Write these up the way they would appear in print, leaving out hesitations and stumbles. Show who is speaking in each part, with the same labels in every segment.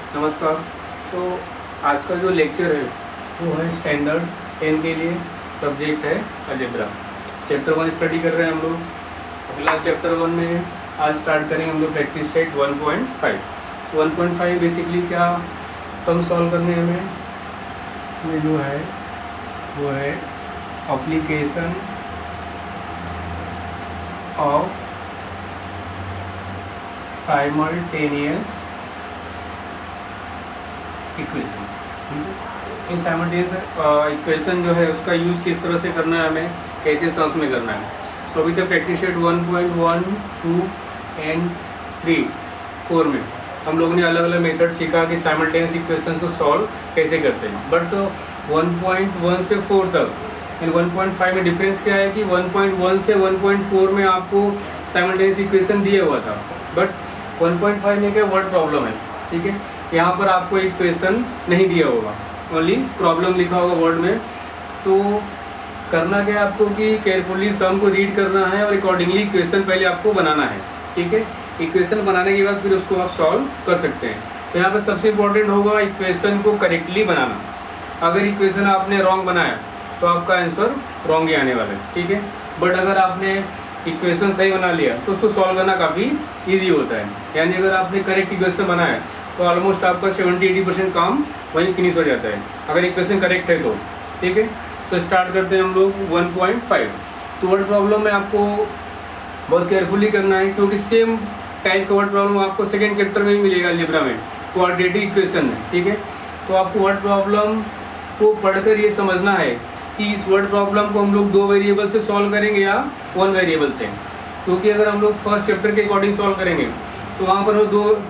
Speaker 1: नमस्कार। आज का जो लेक्चर है वो है स्टैंडर्ड 10 के लिए, सब्जेक्ट है अलजेब्रा। चैप्टर 1 स्टडी कर रहे हैं हम लोग। फिलहाल चैप्टर 1 में आज स्टार्ट करेंगे हम लोग प्रैक्टिस सेट 1.5। 1.5 बेसिकली क्या सम सॉल्व करने हमें, इसमें जो है वो है application of simultaneous equation. In simultaneous equation जो है उसका यूज़ किस तरह से करना है, हमें कैसे सम्स में करना है। सो अभी तक प्रैक्टिस सेट 1.1, 2 एंड 3, 4 में हम लोगों ने अलग अलग मेथड सीखा कि साइमल्टेनियस इक्वेशंस को सॉल्व कैसे करते हैं। बट 1.1 से 4 तक एंड 1.5 में डिफरेंस क्या है कि 1.1 से 1.4 में आपको साइमल्टेनियस इक्वेशन दिया हुआ था, बट 1.5 में क्या वर्ड प्रॉब्लम है। ठीक है, यहाँ पर आपको इक्वेशन नहीं दिया होगा, ओनली प्रॉब्लम लिखा होगा वर्ड में। तो करना क्या है आपको कि केयरफुली सम को रीड करना है और अकॉर्डिंगली इक्वेशन पहले आपको बनाना है। ठीक है, इक्वेशन बनाने के बाद फिर उसको आप सॉल्व कर सकते हैं। तो यहाँ पर सबसे इम्पोर्टेंट होगा इक्वेशन को करेक्टली बनाना। अगर इक्वेशन आपने रॉन्ग बनाया तो आपका आंसर रॉन्ग ही आने वाला है। ठीक है, बट अगर आपने इक्वेशन सही बना लिया तो उसको सॉल्व करना काफ़ी ईजी होता है। यानी अगर आपने करेक्ट इक्वेशन बनाया तो ऑलमोस्ट आपका 70-80% काम वहीं फिनिश हो जाता है, अगर इक्वेशन करेक्ट है तो। ठीक है, सो स्टार्ट करते हैं हम लोग 1.5। तो वर्ड प्रॉब्लम में आपको बहुत केयरफुली करना है, क्योंकि सेम टाइप का वर्ड प्रॉब्लम आपको सेकेंड चैप्टर में भी मिलेगा अलजेब्रा में, क्वाड्रेटिक इक्वेशन में। ठीक है, तो आपको वर्ड प्रॉब्लम को पढ़कर ये समझना है कि इस वर्ड प्रॉब्लम को हम लोग 2 वेरिएबल से सॉल्व करेंगे या 1 वेरिएबल से। क्योंकि अगर हम लोग फर्स्ट चैप्टर के अकॉर्डिंग सॉल्व करेंगे तो वहाँ पर वो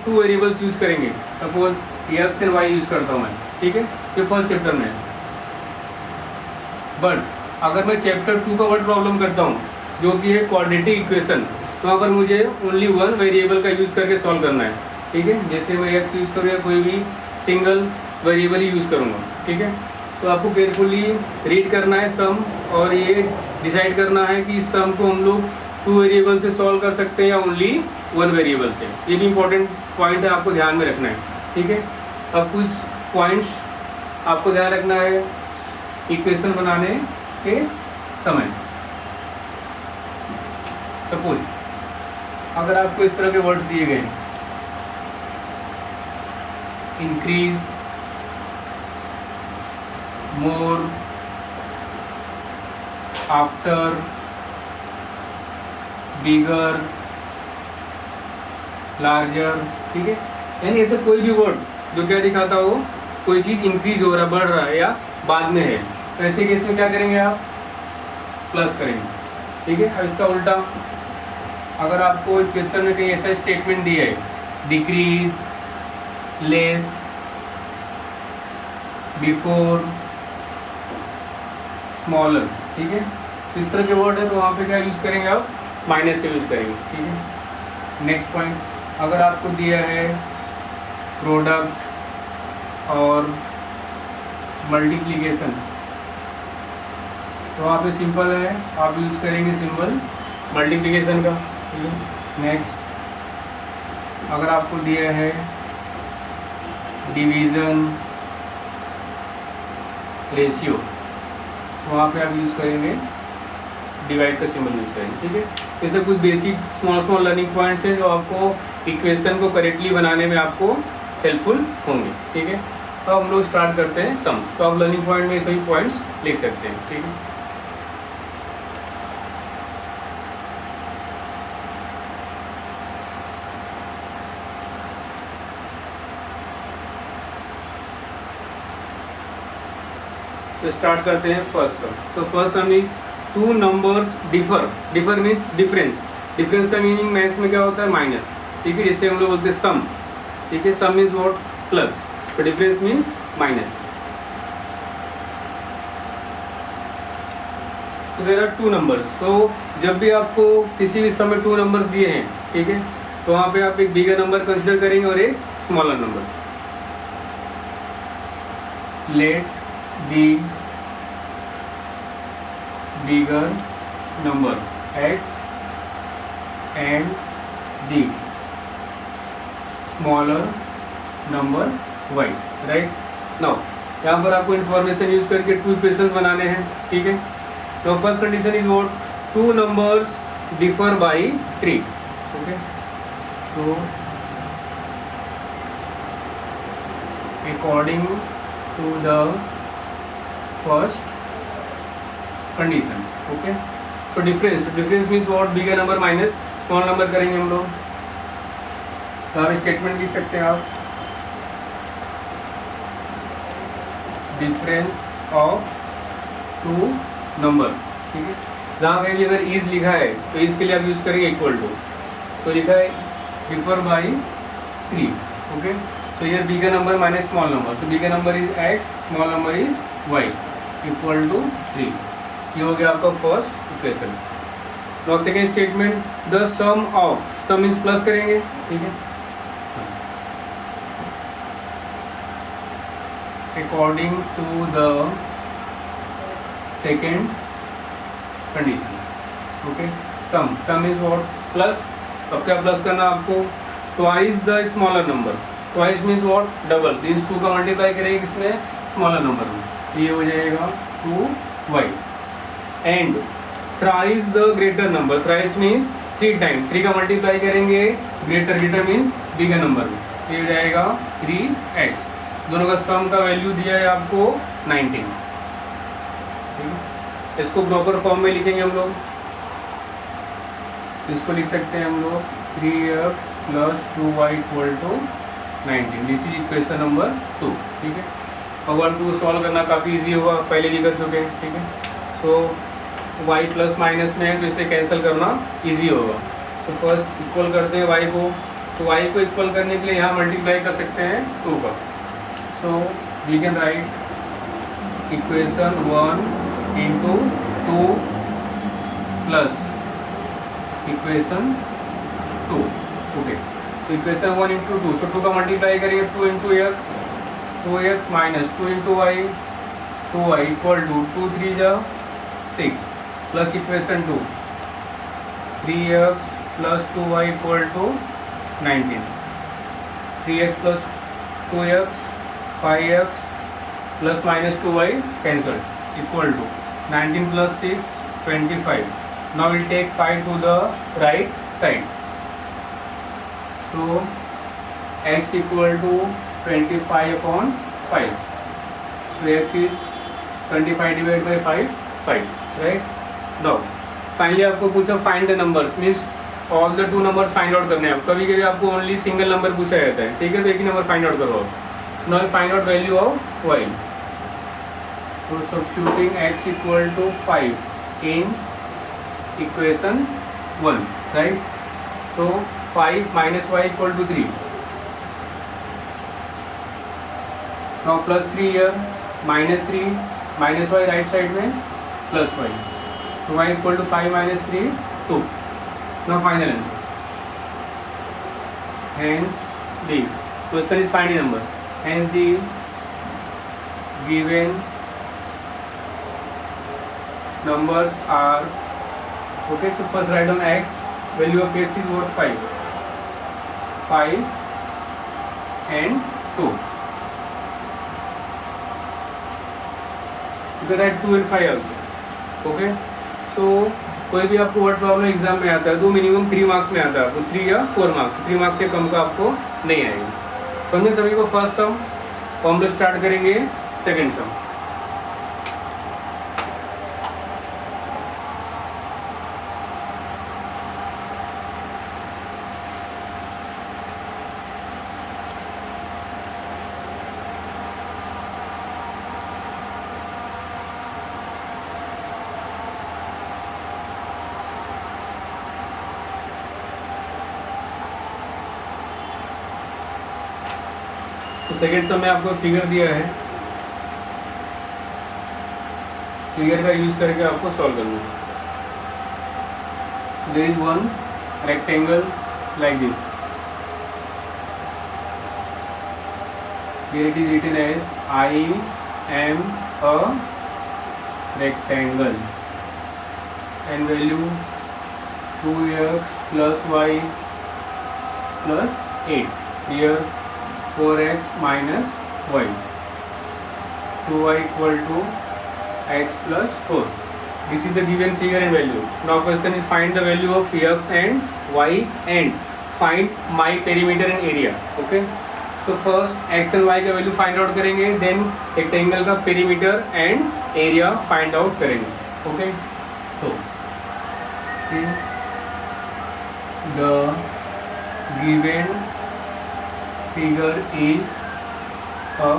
Speaker 1: 2 वेरिएबल्स यूज़ करेंगे। Suppose x and y use करता हूँ मैं। ठीक है, ये फर्स्ट चैप्टर में। बट अगर मैं चैप्टर 2 का वर्ड प्रॉब्लम करता हूँ जो कि है क्वाड्रेटिक इक्वेशन, तो वहाँ पर मुझे ओनली 1 वेरिएबल का यूज़ करके सॉल्व करना है। ठीक है, जैसे मैं एक्स यूज़ करूँ या कोई भी सिंगल वेरिएबल ही यूज़ करूँगा। ठीक है, तो आपको केयरफुली रीड करना है सम, और ये डिसाइड करना है कि इस सम को हम लोग 2 वेरिएबल से सॉल्व कर सकते हैं या ओनली 1 वेरिएबल से। ये भी इंपॉर्टेंट पॉइंट है, आपको ध्यान में रखना है। ठीक है, अब कुछ पॉइंट्स आपको ध्यान रखना है इक्वेशन बनाने के समय। सपोज अगर आपको इस तरह के वर्ड्स दिए गए, इंक्रीज, मोर, आफ्टर, बिगर, लार्जर। ठीक है, यानी ऐसे कोई भी वर्ड जो क्या दिखाता हो कोई चीज़ इंक्रीज हो रहा, बढ़ रहा है या बाद में है, तो ऐसे केस में क्या करेंगे आप, प्लस करेंगे। ठीक है, अब इसका उल्टा, अगर आपको क्वेश्चन में कहीं ऐसा स्टेटमेंट दिया है, डिक्रीज, लेस, बिफोर, स्मॉलर। ठीक है, इस तरह के वर्ड है तो वहाँ पे क्या यूज़ करेंगे आप, माइनस का यूज़ करेंगे। ठीक है, नेक्स्ट पॉइंट, अगर आपको दिया है प्रोडक्ट और मल्टीप्लिकेशन, तो वहाँ पे सिंपल है, आप यूज़ करेंगे सिंबल मल्टीप्लिकेशन का। ठीक है, नेक्स्ट, अगर आपको दिया है डिवीज़न, रेशियो, तो वहाँ पे आप यूज़ करेंगे डिवाइड का सिंबल यूज़ करेंगे। ठीक है, ये सब कुछ बेसिक स्मॉल लर्निंग पॉइंट्स हैं जो आपको इक्वेशन को करेक्टली बनाने में आपको हेल्पफुल होंगे। ठीक है, तो हम लोग स्टार्ट करते हैं सम्स। तो आप लर्निंग पॉइंट में ये सभी पॉइंट्स लिख सकते हैं। ठीक है, तो स्टार्ट करते हैं first sum. So first sum is 2 numbers differ. Differ means difference. Difference का मीनिंग मैथ्स में क्या होता है, माइनस। ठीक है, जिससे हम लोग बोलते हैं सम। ठीक है, सम मीन्स व्हाट, प्लस, तो डिफरेंस मीन्स माइनस। तो देयर आर 2 नंबर्स। सो जब भी आपको किसी भी समय 2 नंबर्स दिए हैं, ठीक है, तो वहाँ पे आप एक बिगर नंबर कंसिडर करेंगे और एक smaller number. Let be bigger number x and the smaller number y, right. Now यहाँ पर आपको इन्फॉर्मेशन यूज करके टू इक्वेशंस बनाने हैं, ठीक है। तो first condition is what, two numbers differ by 3, okay. So according to the first condition, okay. So difference means what, bigger number minus small number करेंगे हम लोग। तो आप स्टेटमेंट लिख सकते हैं आप, डिफरेंस ऑफ टू नंबर, ठीक है। जहाँ कहीं भी अगर इज लिखा है तो इसके लिए आप यूज करेंगे इक्वल टू। सो लिखा है differ by 3, okay. So here bigger number minus small number, so bigger number is x, small number is y, equal to 3। ये हो गया आपका first equation. Now second statement, the sum of, sum means plus करेंगे, ठीक है। According to the second condition, okay. Sum is what, plus. अब क्या plus करना आपको, twice the smaller number, twice means what, double. Means 2 का multiply करेंगे किसमें, स्मॉलर नंबर में, ये हो जाएगा 2y। And thrice the greater number, thrice means 3 time, 3 का मल्टीप्लाई करेंगे ग्रेटर मीन्स बिगर नंबर में, ये हो जाएगा 3x। दोनों का सम का वैल्यू दिया है आपको 19, ठीक है। इसको प्रॉपर फॉर्म में लिखेंगे हम लोग, तो इसको लिख सकते हैं हम लोग 3x + 2y = 19। This is equation number 2, ठीक है। और 2 सॉल्व करना काफ़ी इजी होगा, पहले भी कर चुके हैं, ठीक है। सो y प्लस माइनस में है तो इसे कैंसिल करना इजी होगा। तो फर्स्ट इक्वल करते हैं y को, तो y को इक्वल करने के लिए यहाँ मल्टीप्लाई कर सकते हैं 2 का। So we can write equation 1 × 2 plus equation 2, okay. So equation 1 × 2, so 2 का मल्टीप्लाई करेंगे 2 × x, 2x minus 2 × y, 2y equal to 2 3 जा 6 plus equation 2, 3x + 2y = 19, 3x + 2x 5x plus minus 2y cancel, equal to 19 + 6 25। Now will take 5 to the right side, so x = 25/5, so x is 25 / 5, right. Now finally आपको पूछा find the numbers, means all the 2 numbers find out करने हैं। कभी कभी आपको only single number पूछा जाता है, ठीक है, तो एक ही नंबर फाइंड आउट करो आप। Now find out value of y, तो substituting x = 5 in equation 1, right. So 5 - y = 3, now +3 here, -3 - y right side में +y, so y = 5 - 3 2। now final answer, hence the question is finding numbers, hence the given numbers are, okay. So first write down x, value of x is what, 5 and 2, you can write 2 and 5 also, okay. So कोई भी आपको word problem exam में आता है तो minimum 3 marks में आता है आपको, 3 या 4 मार्क्स, 3 मार्क्स से कम का आपको नहीं आएगा। समझे सभी को फर्स्ट सम। तो हम लोग स्टार्ट करेंगे सेकेंड सम। तो सेकेंड सम में आपको फिगर दिया है, फिगर का यूज करके आपको सॉल्व करना है। There is one rectangle like this, here it is written as I am a rectangle and value 2x plus y plus 8. Here 4x minus y, 2y equal to x plus 4. This is the given figure and value. Now question is find the value of x and y and find my perimeter and area. Okay, so first x and y का value find out करेंगे, then rectangle का perimeter and area find out करेंगे. Okay, so since the given figure is a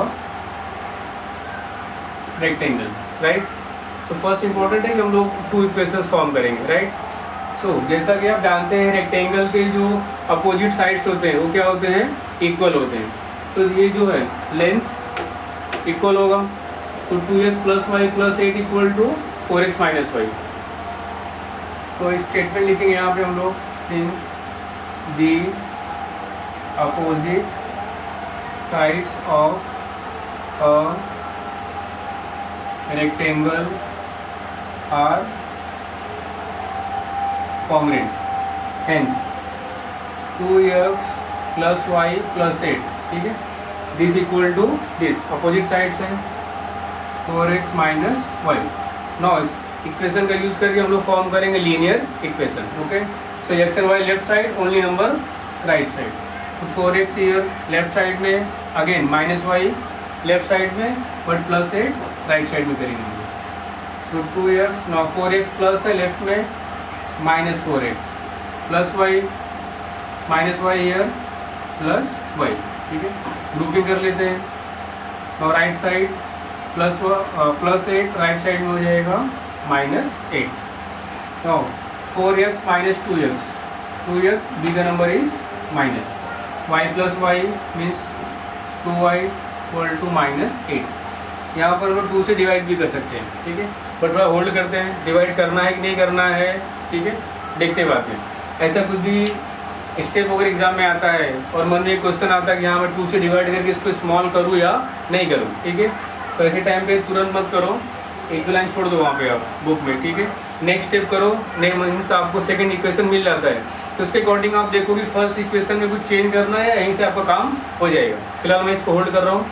Speaker 1: rectangle, right. तो first important है कि हम लोग two equations form करेंगे, राइट. सो जैसा कि आप जानते हैं रेक्टेंगल के जो अपोजिट साइड्स होते हैं वो क्या होते हैं, इक्वल होते हैं. सो ये जो है लेंथ इक्वल होगा. So 2x plus y plus 8 equal to 4x minus y. So statement लिखेंगे यहाँ पे हम लोग, since the opposite sides of a rectangle are congruent, hence 2x plus y plus 8, ठीक है. this equal to this opposite sides है 4x minus y. now इस equation का यूज करके हम लोग फॉर्म करेंगे linear equation. Okay, so x and y left side, only number right side. तो 4x हियर लेफ्ट साइड में, again minus y left side में, बट प्लस 8 राइट साइड में करेंगे. तो 2x, नौ 4x प्लस है लेफ्ट में, minus 4x plus y, minus y here plus y. ठीक है, ग्रुपिंग कर लेते हैं. और right side plus 8, right side में हो जाएगा माइनस 8. तो 4x minus 2x, 2x bigger number is minus, y plus y means 2y equal to minus 8. यहाँ पर हम 2 से डिवाइड भी कर सकते हैं, ठीक है, बट थोड़ा होल्ड करते हैं, डिवाइड करना है कि नहीं करना है, ठीक है, देखते बात में. ऐसा कुछ भी स्टेप अगर एग्जाम में आता है और मन में एक क्वेश्चन आता है कि यहाँ मैं 2 से डिवाइड करके इसको स्मॉल करूँ या नहीं करूँ, ठीक है, तो ऐसे टाइम पे तुरंत मत करो, एक दो लाइन छोड़ दो वहाँ पे आप बुक में, ठीक है. नेक्स्ट स्टेप करो, मीन्स आपको सेकंड इक्वेशन मिल जाता है, तो उसके अकॉर्डिंग आप देखो कि फर्स्ट इक्वेशन में कुछ चेंज करना है, यहीं से आपका काम हो जाएगा. फिलहाल मैं इसको होल्ड कर रहा हूँ.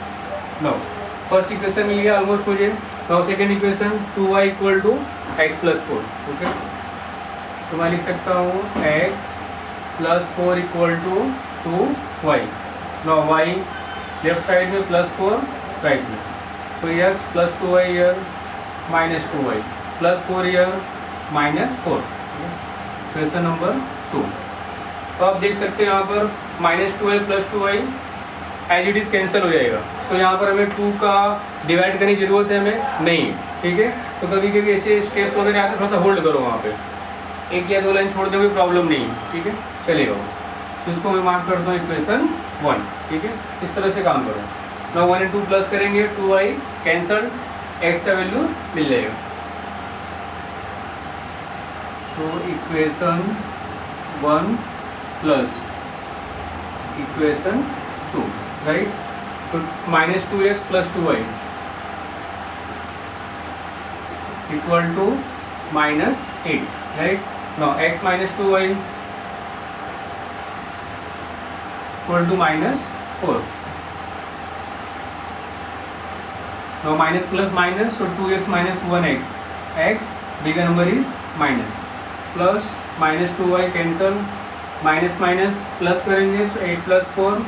Speaker 1: नो, फर्स्ट इक्वेशन मिल गया ऑलमोस्ट मुझे. Now second equation 2y equal to x plus 4. Okay, तो मैं लिख सकता हूँ x plus 4 equal to 2y. Now y left side में प्लस 4 राइट में, so x plus 2y here minus 2y plus 4 here minus 4. Equation number 2. तो आप देख सकते हैं यहाँ पर minus 2y plus 2y as it is cancel हो जाएगा. सो यहाँ पर हमें 2 का डिवाइड करने की ज़रूरत है हमें नहीं, ठीक है. तो कभी कभी ऐसे स्टेप्स वगैरह आते हैं, थोड़ा सा होल्ड करो वहाँ पे, एक या दो लाइन छोड़ दो, कोई प्रॉब्लम नहीं, ठीक है, चलेगा. तो इसको मैं मार्क करता हूँ इक्वेशन 1, ठीक है. इस तरह से काम करो. ना 1 और 2 प्लस करेंगे, 2y कैंसल, x का वैल्यू मिल जाएगा. तो equation 1 plus equation 2, right. so minus 2x plus 2y equal to minus 8, right. now x minus 2y equal to minus 4. now minus plus minus, so 2x minus 1x, x bigger number is minus, plus minus 2y cancel, minus minus plus करेंगे, so 8 plus 4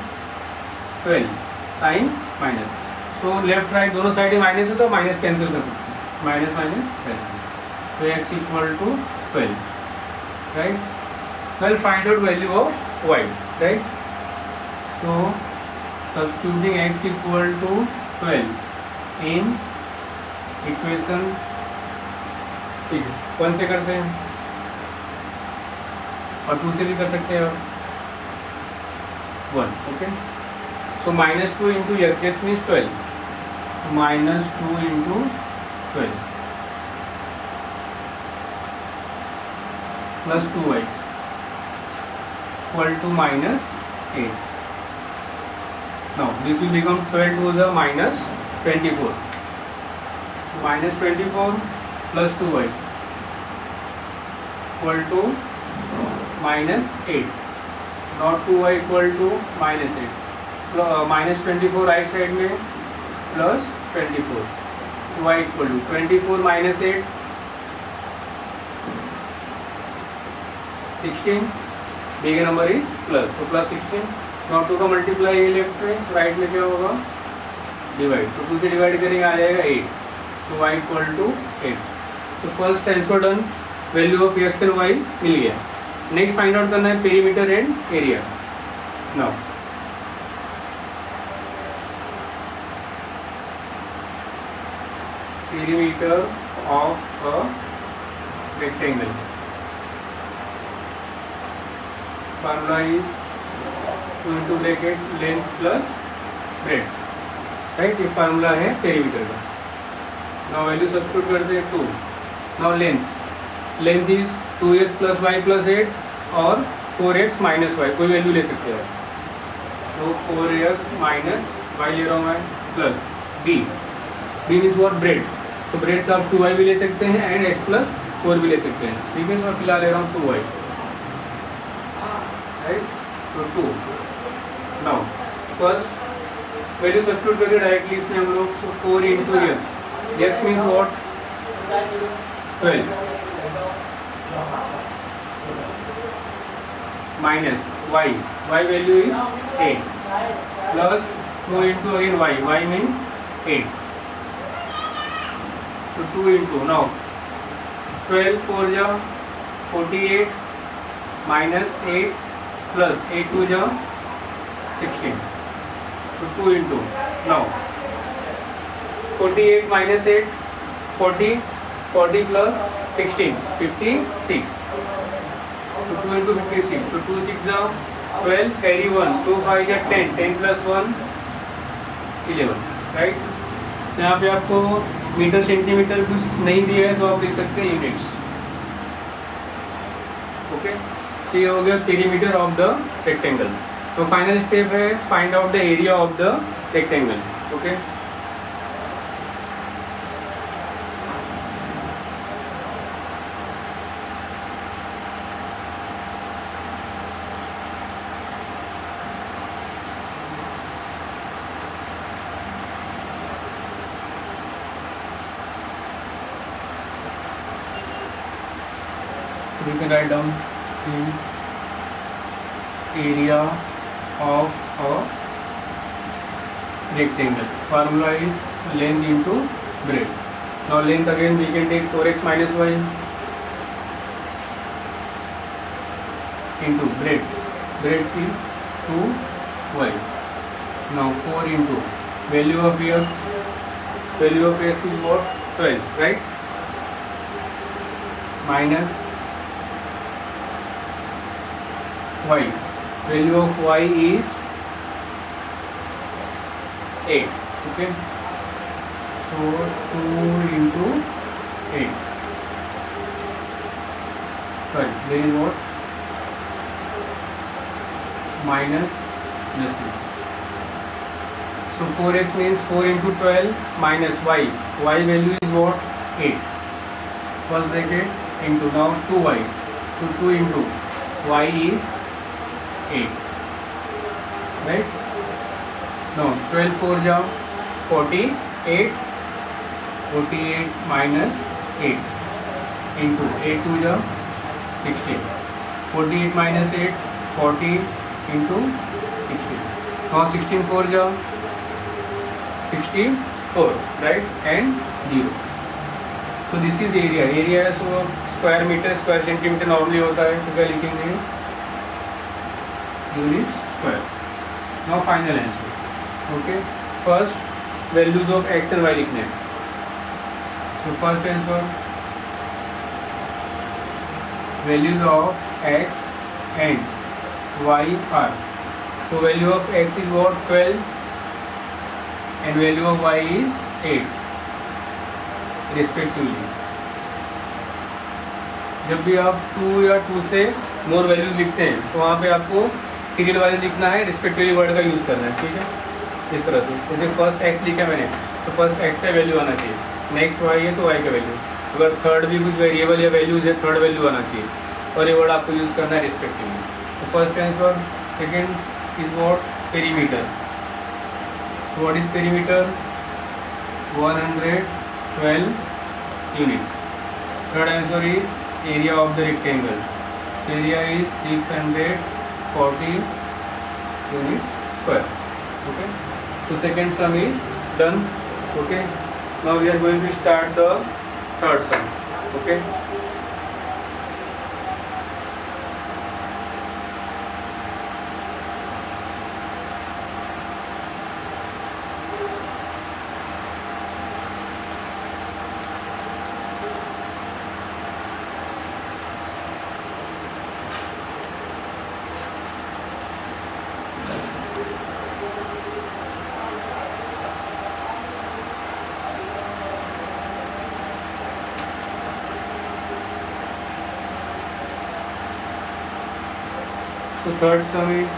Speaker 1: 12 sign minus. So left right दोनों side minus है तो minus cancel कर सकते हैं, minus minus cancel. So x equal to 12, right. Well find out value of y, right. So substituting x equal to 12 in equation, ठीक है, 1 से करते हैं और 2 से भी कर सकते हैं 1. Okay, so minus 2 into x, x means 12, minus 2 into 12 plus 2y equal to minus 8. Now this will become 12 to the minus 24, minus 24 plus 2y equal to minus 8, not 2y equal to minus 8. -24 right side में plus 24, so y equal to 24 minus 8 16, big number is plus, तो plus 16। Not 2 का multiply ये left में, right में क्या होगा divide, तो 2 से डिवाइड करेंगे आ जाएगा 8, so y equal to 8। So first answer done, value of x and y मिल गया। नेक्स्ट फाइंड आउट करना है perimeter and area. Now perimeter of a rectangle, formula is 2 into bracket length plus breadth, right, ये formula है perimeter का। Now value substitute करते हैं 2। Now length is 2x plus y plus 8 और 4x minus Y, कोई value ले सकते हैं, तो 4x माइनस वाई ले रहा हूँ मैं, plus b means what bread, तो ब्रेड का आप 2y भी ले सकते हैं एंड x प्लस 4 भी ले सकते हैं, ठीक है। मैं फिलहाल ले रहा हूँ 2y, राइट, तो 2। नाउ फर्स्ट वैल्यू सब्स्टिट्यूट करके डायरेक्टली इसमें हम लोग, सो 4 into x means what 12 minus y value is 8 plus 2 into again y means 8, so 2 into, now 12 4 जा 48 minus 8 plus 8 2 जा 16, so 2 into, now 48 minus 8 40 plus 16 56, so 2 into 56, so 2 6 जा 12 carry 1 2 5 जा 10 plus 1 11, right. तो यहाँ पे आपको मीटर सेंटीमीटर कुछ नहीं दिया है, तो आप लिख सकते हैं यूनिट्स, ओके। तो ये हो गया पेरीमीटर ऑफ द रेक्टेंगल। तो फाइनल स्टेप है find out the area of the rectangle, okay. You can write down the area of a rectangle. Formula is length into breadth. Now length again we can take 4x minus y into breadth. Breadth is 2y. Now 4 into value of x. Value of x is what? 12, right? Minus y, value of y is 8, okay, so 2 into 8, sorry, there is what, minus just it. So 4x means 4 into 12 minus y value is what, 8, first bracket into, now 2y, so 2 into y is 8, right? Now 12 4 जा 48 minus 8 into 8 2 जा 16, 48 minus 8 40 into 16, now 16 4 जा 64, right, and 0. So this is area है, so square metre square centimetre normally होता है, तो क्या लिखेंगे unit square. Now final answer, okay. First values of x and y लिखने हैं, so first answer values of x and y are, so value of x is what 12 and value of y is 8 respectively. जब भी आप 2 या 2 से मोर values लिखते हैं तो वहाँ पे आपको सीरियल वाइज लिखना है, रिस्पेक्टिवली वर्ड का यूज़ करना है, ठीक है। इस तरह से जैसे फर्स्ट एक्स लिखा मैंने, तो फर्स्ट एक्स का वैल्यू आना चाहिए, नेक्स्ट वाई है तो वाई का वैल्यू, अगर थर्ड भी कुछ वेरिएबल या वैल्यूज है थर्ड वैल्यू आना चाहिए, और ये वर्ड आपको यूज़ करना है रिस्पेक्टिवली। तो first answer, second is what perimeter, what is perimeter? 112 units. Third answer is area of the rectangle. Area is 640 units square. Okay. So second sum is done. Okay. Now we are going to start the third sum. Okay. So third sum is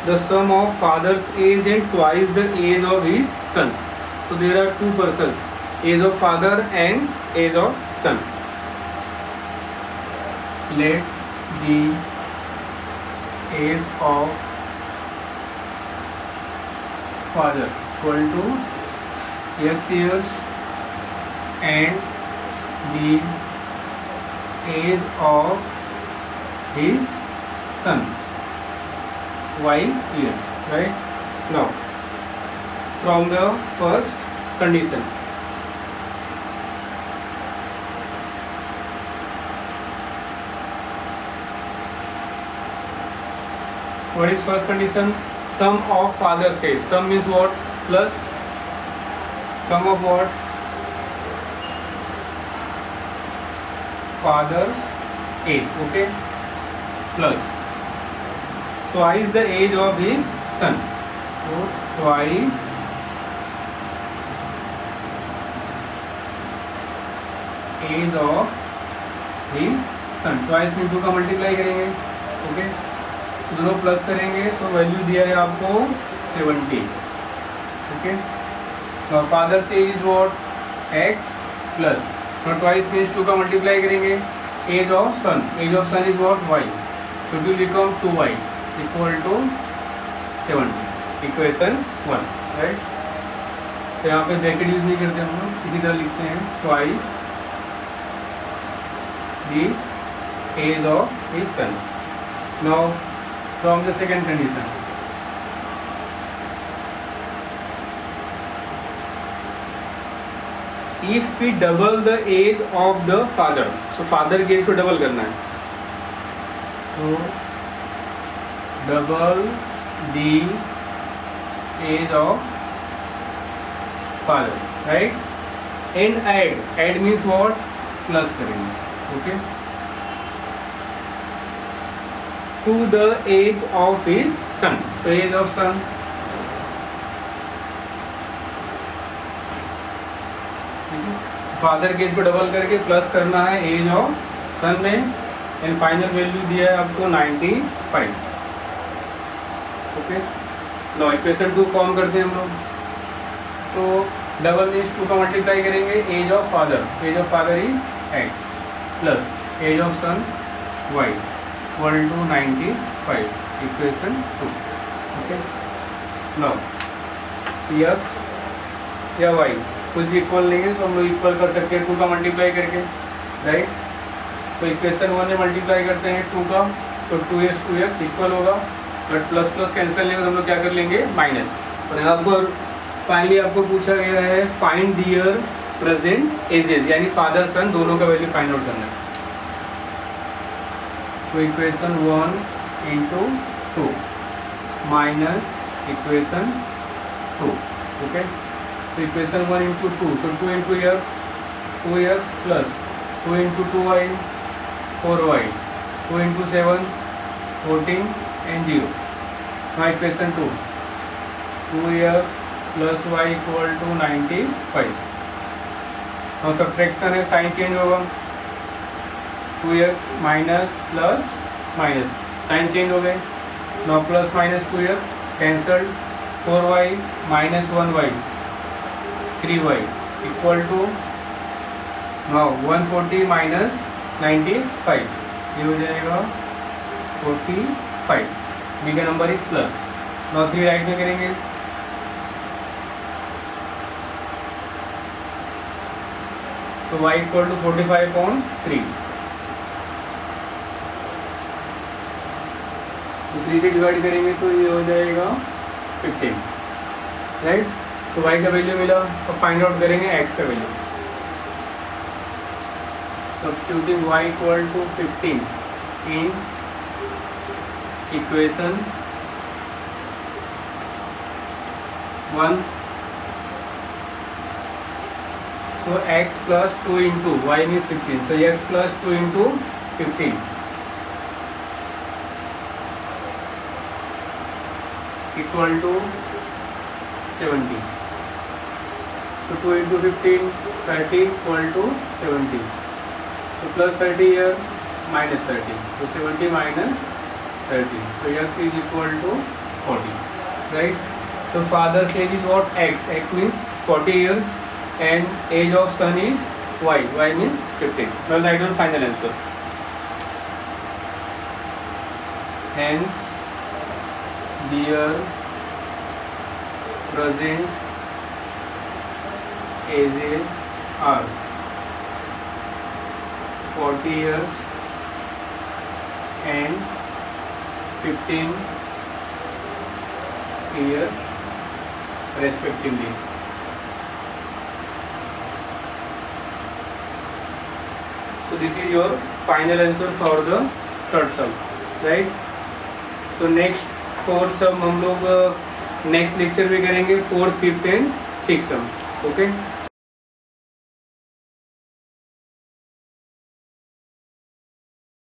Speaker 1: the sum of father's age and twice the age of his son. So there are two persons, age of father and age of son. Let the age of father equal to x years and the age of his son y years, right? Now from the first condition, what is first condition? Sum of father's age. Sum means what? Plus sum of what? Father's age. Okay, plus twice the age of his son. So twice age of his son. Twice में 2 का multiply करेंगे. Okay, दोनों plus करेंगे. So value दिया है आपको 70. Okay, father से age is what? x plus twice means 2 का मल्टीप्लाई करेंगे. Age of son. Age of son is what? y. So it will become 2y equal to 70. Equation 1, right. तो यहाँ पे ब्रैकेट यूज नहीं करते हम लोग, इसी तरह लिखते हैं twice the age of his son. Now from the second condition, if we double the age of the father. So father के एज को डबल करना है. So double the age of father, right? And add means what? Plus करेंगे. Okay, to the age of his son. So age of son, father के age को double करके plus करना है एज ऑफ सन में. एंड फाइनल वैल्यू दिया है आपको 95. ओके, नो इक्वेशन 2 फॉर्म करते हैं हम लोग. सो डबल मीन्स 2 का मल्टीप्लाई करेंगे. Age of father, age of father is x plus age of son y equal to 95. Equation 2. Okay, no x या y कुछ भी इक्वल नहीं है, सो हम लोग इक्वल कर सकते हैं 2 का मल्टीप्लाई करके, राइट. सो इक्वेशन 1 में मल्टीप्लाई करते हैं 2 का. सो 2x इक्वल होगा, बट प्लस प्लस कैंसिल नहीं होगा, हम लोग क्या कर लेंगे? माइनस. और यहाँ पर फाइनली आपको पूछा गया है फाइंड दियर प्रेजेंट एजेस, यानी फादर सन दोनों का वैल्यू फाइंड आउट करना है. तो equation 1 into 2 minus equation 2. Okay, so equation 1 into 2, so 2 into x, 2x plus 2 into 2y 4y, 2 into 7 14 and 0. Now equation 2, 2x plus y equal to 95. Now subtraction है, sign change होगा. 2x minus plus minus, sign change हो गए. Now plus minus 2x cancelled. 4y minus 1y 3y equal to now 140 minus 95, ये हो जाएगा 45. B का number is plus. Now 3 right में करेंगे. So y equal to 45/3. तो 3 से डिवाइड करेंगे तो ये हो जाएगा 15, राइट। तो y का वैल्यू मिला, तो फाइंड आउट करेंगे x का value. Substituting y equal to 15 in equation 1, so x plus 2 into y means 15, so x plus 2 into 15 equal to 70. So 2 into 15, 30 equal to 70. So plus 30 here, minus 30. So 70 minus 30. So x is equal to 40, right? So father's age is what? X. X means 40 years, and age of son is y. Y means 15. Well, write down final answer. Hence, dear present ages are 40 years and 15 years respectively. So this is your final answer for the third sum, right? So next 4 sum हम लोग next lecture में करेंगे, 4th, 5th and 6th some, okay.